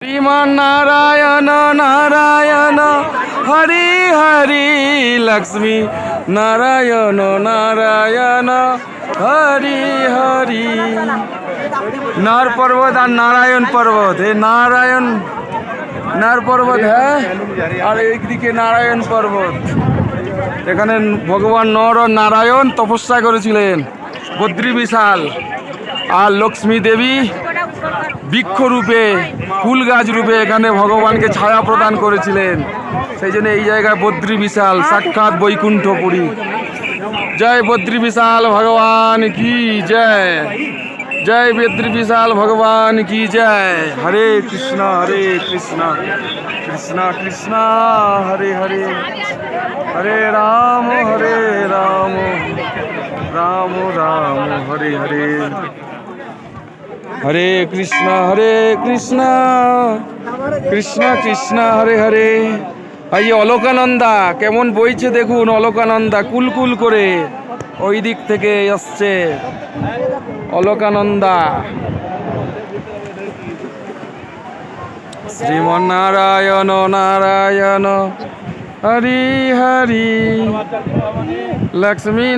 श्रीमान नारायण नारायण हरि हरि लक्ष्मी नारायण नारायण हरि हरि। नार पर्वत और नारायण पर्वत, ये नारायण नार पर्वत है और एक दिके नारायण पर्वत। एखाने भगवान नर और नारायण तपस्या करेছিলেন बद्री विशाल और लक्ष्मी देवी বৃক্ষ রূপে ফুল গাছ রূপে এখানে ভগবানকে ছায়া প্রদান করেছিলেন। সেই জন্য এই জায়গায় বদ্রী বিশাল সাক্ষাৎ বৈকুণ্ঠপুরী। জয় বদ্রী বিশাল ভগবান কি জয়, জয় বদ্রী বিশাল ভগবান কি জয়। হরে কৃষ্ণ কৃষ্ণ কৃষ্ণ হরে হরে, হরে রাম রাম রাম হরে হরে, হরে কৃষ্ণ কৃষ্ণ কৃষ্ণ হরে হরে। এই যে অলকানন্দা কেমন বইছে দেখুন, অলকানন্দা কুলকুল করে ওই দিক থেকে আসছে অলকানন্দা। শ্রীমন্নারায়ণ নারায়ণ হরি হরি লক্ষ্মী